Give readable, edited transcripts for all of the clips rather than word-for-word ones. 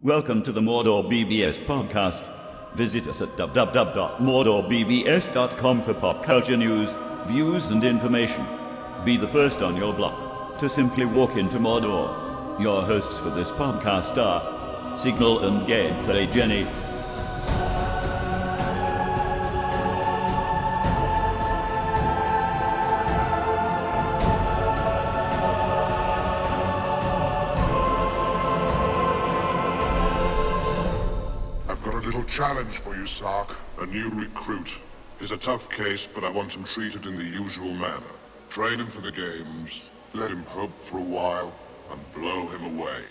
Welcome to the MordorBBS Podcast. Visit us at www.MordorBBS.com for pop culture news, views, and information. Be the first on your block to simply walk into Mordor. Your hosts for this podcast are Signal and Gameplay Jenny. Challenge for you, Sark. A new recruit. He's a tough case, but I want him treated in the usual manner. Train him for the games, let him hope for a while, and blow him away.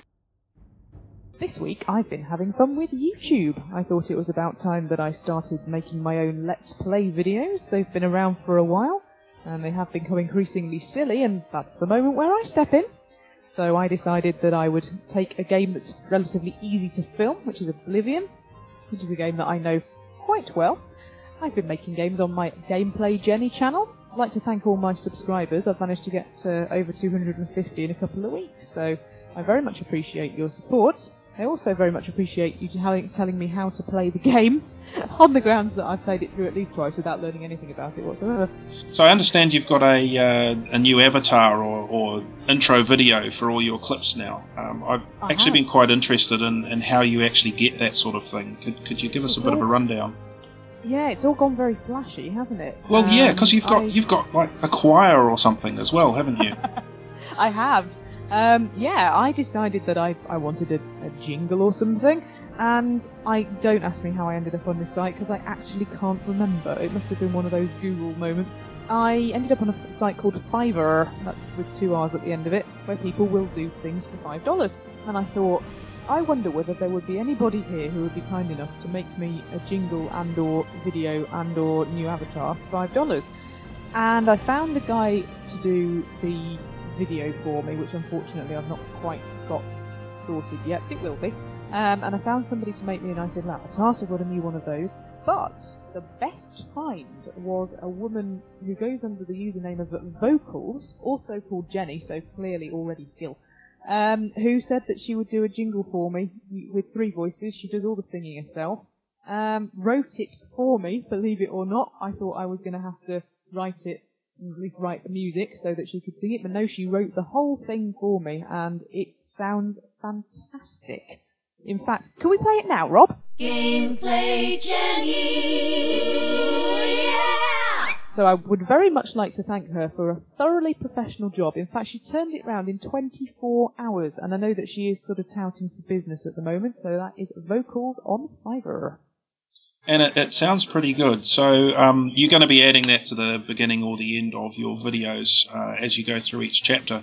This week I've been having fun with YouTube. I thought it was about time that I started making my own Let's Play videos. They've been around for a while, and they have become increasingly silly, and that's the moment where I step in. So I decided that I would take a game that's relatively easy to film, which is Oblivion, which is a game that I know quite well. I've been making games on my Gameplay Jenny channel. I'd like to thank all my subscribers. I've managed to get over 250 in a couple of weeks, so I very much appreciate your support. I also very much appreciate you telling me how to play the game, on the grounds that I've played it through at least twice without learning anything about it whatsoever. So I understand you've got a new avatar or intro video for all your clips now. I've actually been quite interested in how you actually get that sort of thing. Could you give us a bit of a rundown? Yeah, it's all gone very flashy, hasn't it? Well, yeah, because you've got like a choir or something as well, haven't you? I have. I decided that I wanted a jingle or something, and don't ask me how I ended up on this site, because I actually can't remember. It must have been one of those Google moments. I ended up on a site called Fiverr, that's with 2 R's at the end of it, where people will do things for $5. And I thought, I wonder whether there would be anybody here who would be kind enough to make me a jingle and or video and or new avatar for $5. And I found a guy to do the video for me, which unfortunately I've not quite got sorted yet. It will be. And I found somebody to make me a nice little avatar, so I've got a new one of those. But the best find was a woman who goes under the username of Vocals, also called Jenny, so clearly already skilled, who said that she would do a jingle for me with 3 voices. She does all the singing herself. Wrote it for me, believe it or not. I thought I was going to have to write it, at least write the music so that she could sing it, but no, she wrote the whole thing for me, and it sounds fantastic. In fact, can we play it now, Rob? Gameplay Jenny! Yeah! So I would very much like to thank her for a thoroughly professional job. In fact, she turned it round in 24 hours, and I know that she is sort of touting for business at the moment, so that is Vocals on Fiverr. And it sounds pretty good. So you're going to be adding that to the beginning or the end of your videos as you go through each chapter.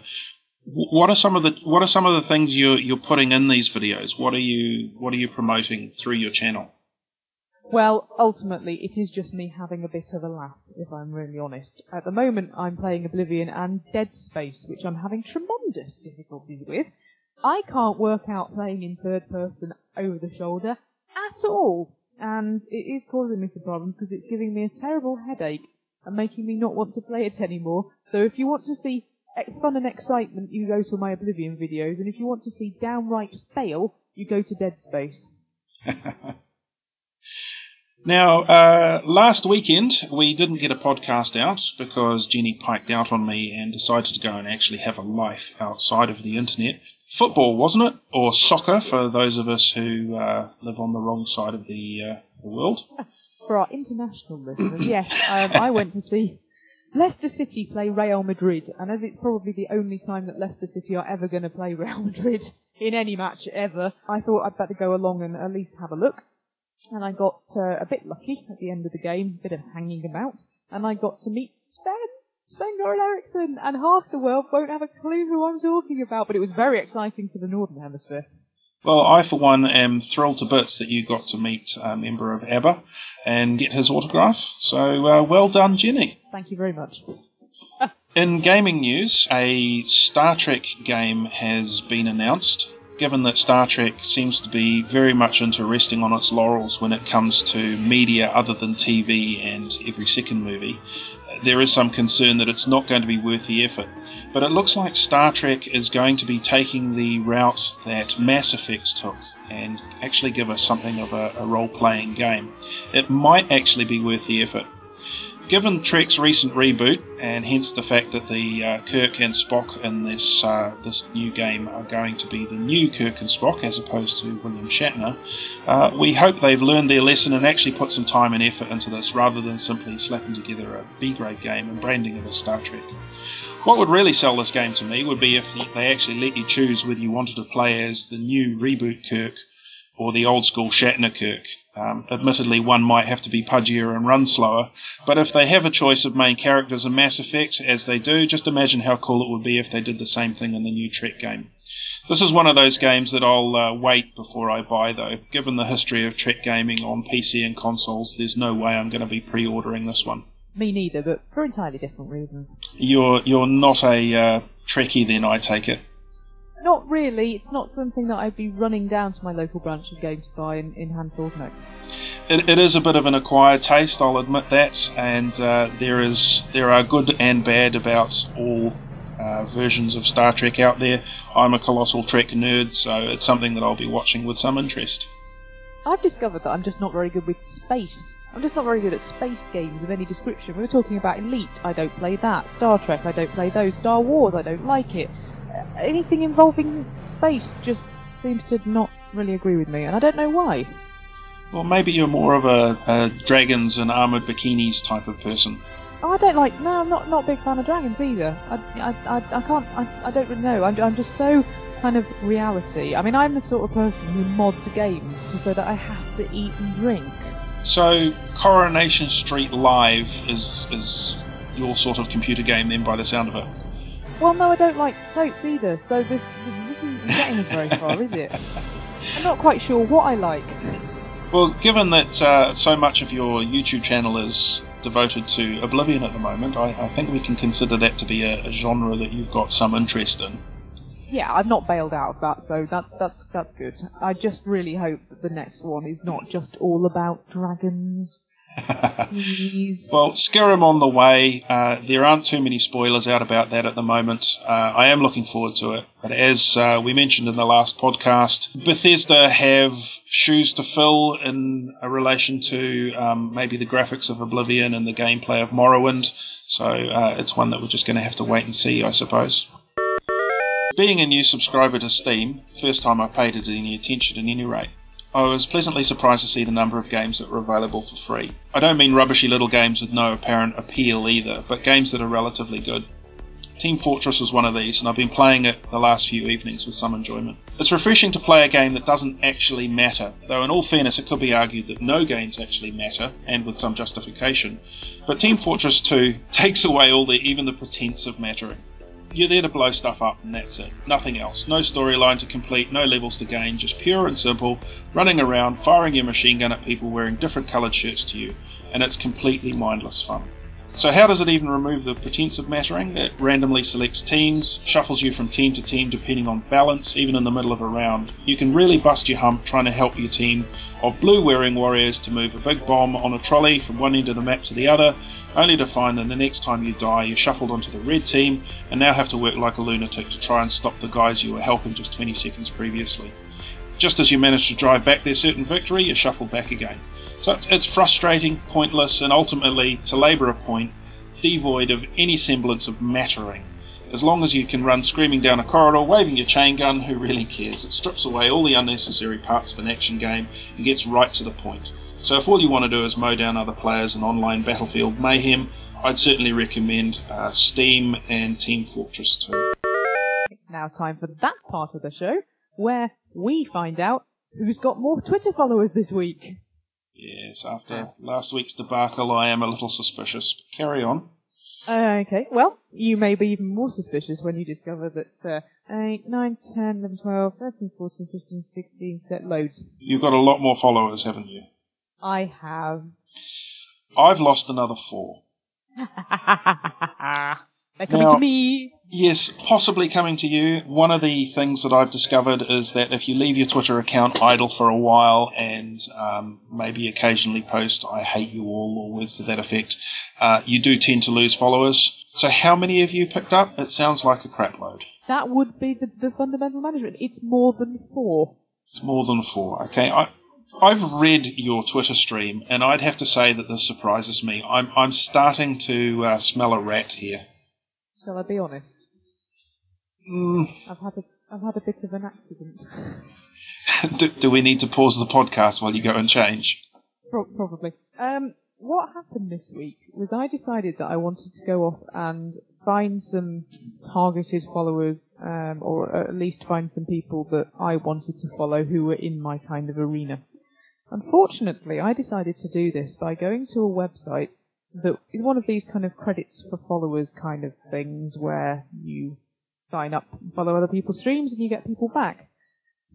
What are some of the things you're putting in these videos? What are you promoting through your channel? Well, ultimately, it is just me having a bit of a laugh, if I'm really honest. At the moment, I'm playing Oblivion and Dead Space, which I'm having tremendous difficulties with. I can't work out playing in third person over the shoulder at all. And it is causing me some problems because it's giving me a terrible headache and making me not want to play it anymore. So if you want to see fun and excitement, you go to my Oblivion videos, and if you want to see downright fail, you go to Dead Space. Now, last weekend we didn't get a podcast out because Jenny piped out on me and decided to go and actually have a life outside of the internet. Football, wasn't it? Or soccer, for those of us who live on the wrong side of the world. For our international listeners, yes, I went to see Leicester City play Real Madrid, and as it's probably the only time that Leicester City are ever going to play Real Madrid in any match ever, I thought I'd better go along and at least have a look. And I got a bit lucky at the end of the game, a bit of hanging about, and I got to meet Sven-Göran Eriksson, and half the world won't have a clue who I'm talking about, but it was very exciting for the Northern Hemisphere. Well, I for one am thrilled to bits that you got to meet a member of ABBA and get his autograph, so well done, Jenny. Thank you very much. In gaming news, a Star Trek game has been announced. Given that Star Trek seems to be very much into resting on its laurels when it comes to media other than TV and every second movie, there is some concern that it's not going to be worth the effort. But it looks like Star Trek is going to be taking the route that Mass Effect took and actually give us something of a role-playing game. It might actually be worth the effort. Given Trek's recent reboot, and hence the fact that the Kirk and Spock in this new game are going to be the new Kirk and Spock as opposed to William Shatner, we hope they've learned their lesson and actually put some time and effort into this rather than simply slapping together a B-grade game and branding it as Star Trek. What would really sell this game to me would be if they actually let you choose whether you wanted to play as the new reboot Kirk or the old school Shatner Kirk. Admittedly, one might have to be pudgier and run slower, but if they have a choice of main characters in Mass Effect, as they do, just imagine how cool it would be if they did the same thing in the new Trek game. This is one of those games that I'll wait before I buy, though. Given the history of Trek gaming on PC and consoles, there's no way I'm going to be pre-ordering this one. Me neither, but for entirely different reasons. You're not a Trekkie then, I take it? Not really. It's not something that I'd be running down to my local branch of Game to buy in hand-thought, no. It is a bit of an acquired taste, I'll admit that, and there are good and bad about all versions of Star Trek out there. I'm a colossal Trek nerd, so it's something that I'll be watching with some interest. I've discovered that I'm just not very good with space. I'm just not very good at space games of any description. We were talking about Elite, I don't play that. Star Trek, I don't play those. Star Wars, I don't like it. Anything involving space just seems to not really agree with me, and I don't know why. Well, maybe you're more of a dragons and armoured bikinis type of person. Oh, I don't like. No, I'm not a big fan of dragons either. I can't. I don't really know. I'm just so kind of reality. I mean, I'm the sort of person who mods games so that I have to eat and drink. So, Coronation Street Live is your sort of computer game then, by the sound of it. Well, no, I don't like soaps either, so this isn't getting us very far, is it? I'm not quite sure what I like. Well, given that so much of your YouTube channel is devoted to Oblivion at the moment, I think we can consider that to be a genre that you've got some interest in. Yeah, I've not bailed out of that, so that's good. I just really hope that the next one is not just all about dragons. Please. Well, Skyrim on the way. There aren't too many spoilers out about that at the moment. I am looking forward to it. But as we mentioned in the last podcast, Bethesda have shoes to fill in relation to maybe the graphics of Oblivion and the gameplay of Morrowind. So it's one that we're just going to have to wait and see, I suppose. Being a new subscriber to Steam, first time I paid it any attention at any rate, I was pleasantly surprised to see the number of games that were available for free. I don't mean rubbishy little games with no apparent appeal either, but games that are relatively good. Team Fortress was one of these, and I've been playing it the last few evenings with some enjoyment. It's refreshing to play a game that doesn't actually matter, though in all fairness it could be argued that no games actually matter, and with some justification. But Team Fortress 2 takes away even the pretense of mattering. You're there to blow stuff up and that's it. Nothing else. No storyline to complete, no levels to gain, just pure and simple, running around, firing your machine gun at people wearing different coloured shirts to you, and it's completely mindless fun. So how does it even remove the pretense of mattering? It randomly selects teams, shuffles you from team to team depending on balance, even in the middle of a round. You can really bust your hump trying to help your team of blue-wearing warriors to move a big bomb on a trolley from one end of the map to the other, only to find that the next time you die you're shuffled onto the red team and now have to work like a lunatic to try and stop the guys you were helping just 20 seconds previously. Just as you manage to drive back their certain victory, you're shuffled back again. So it's frustrating, pointless, and ultimately, to labour a point, devoid of any semblance of mattering. As long as you can run screaming down a corridor, waving your chain gun, who really cares? It strips away all the unnecessary parts of an action game and gets right to the point. So if all you want to do is mow down other players in online Battlefield mayhem, I'd certainly recommend Steam and Team Fortress 2. It's now time for that part of the show, where we find out who's got more Twitter followers this week. Yes, after last week's debacle, I am a little suspicious. Carry on. Okay, well, you may be even more suspicious when you discover that 8, 9, 10, 11, 12, 13, 14, 15, 16 set loads. You've got a lot more followers, haven't you? I have. I've lost another 4. They're coming to me. Yes, possibly coming to you. One of the things that I've discovered is that if you leave your Twitter account idle for a while and maybe occasionally post "I hate you all" or words to that effect, you do tend to lose followers. So how many have you picked up? It sounds like a crap load. That would be the fundamental management. It's more than 4. It's more than 4. Okay, I've read your Twitter stream, and I'd have to say that this surprises me. I'm starting to smell a rat here. Shall I be honest? I've had a bit of an accident. Do we need to pause the podcast while you go and change? Probably. What happened this week was I decided that I wanted to go off and find some targeted followers, or at least find some people that I wanted to follow who were in my kind of arena. Unfortunately, I decided to do this by going to a website that is one of these kind of credits for followers kind of things where you sign up and follow other people's streams and you get people back.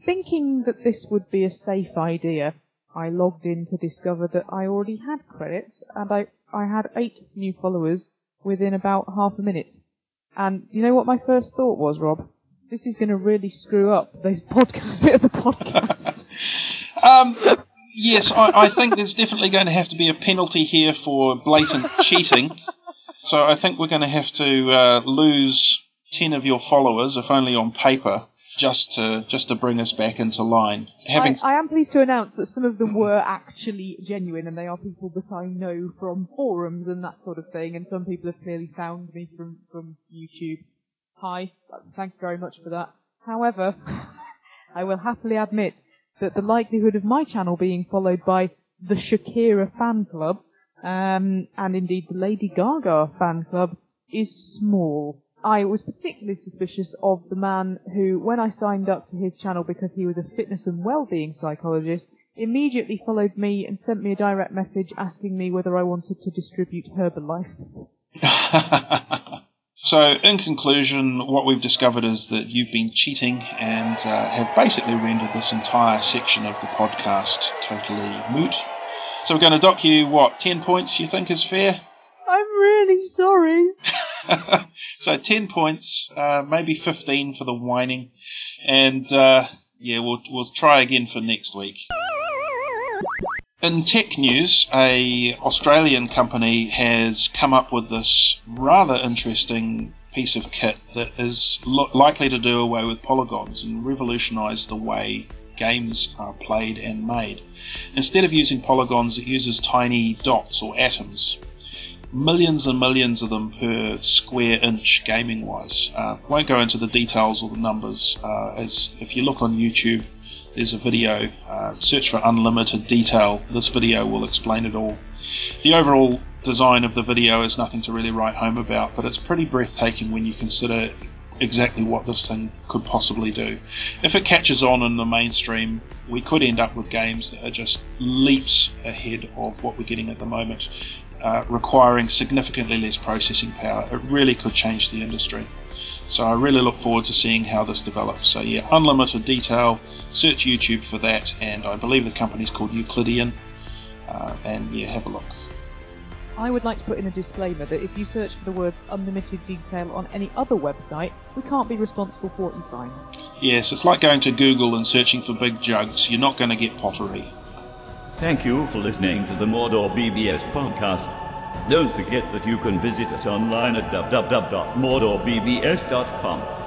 Thinking that this would be a safe idea, I logged in to discover that I already had credits, and I had 8 new followers within about half a minute. And you know what my first thought was, Rob? This is going to really screw up this podcast, bit of the podcast. Yes, I think there's definitely going to have to be a penalty here for blatant cheating. So I think we're going to have to lose 10 of your followers, if only on paper, just to bring us back into line. I am pleased to announce that some of them were actually genuine, and they are people that I know from forums and that sort of thing, and some people have clearly found me from YouTube. Hi, thank you very much for that. However, I will happily admit that the likelihood of my channel being followed by the Shakira fan club, and indeed the Lady Gaga fan club, is small. I was particularly suspicious of the man who, when I signed up to his channel because he was a fitness and well-being psychologist, immediately followed me and sent me a direct message asking me whether I wanted to distribute Herbalife. So, in conclusion, what we've discovered is that you've been cheating and have basically rendered this entire section of the podcast totally moot. So we're going to dock you, 10 points you think is fair? I'm really sorry. So 10 points, maybe 15 for the whining, and we'll try again for next week. In tech news, a Australian company has come up with this rather interesting piece of kit that is likely to do away with polygons and revolutionise the way games are played and made. Instead of using polygons, it uses tiny dots or atoms. Millions and millions of them per square inch gaming wise. Won't go into the details or the numbers, as if you look on YouTube, there's a video, search for unlimited detail. This video will explain it all. The overall design of the video is nothing to really write home about, but it's pretty breathtaking when you consider exactly what this thing could possibly do. If it catches on in the mainstream, we could end up with games that are just leaps ahead of what we're getting at the moment, requiring significantly less processing power. It really could change the industry. So I really look forward to seeing how this develops. So yeah, unlimited detail, search YouTube for that, and I believe the company's called Euclidean, and yeah, have a look. I would like to put in a disclaimer that if you search for the words unlimited detail on any other website, we can't be responsible for what you find. Yes, it's like going to Google and searching for big jugs. You're not going to get pottery. Thank you for listening to the MordorBBS Podcast. Don't forget that you can visit us online at www.MordorBBS.com.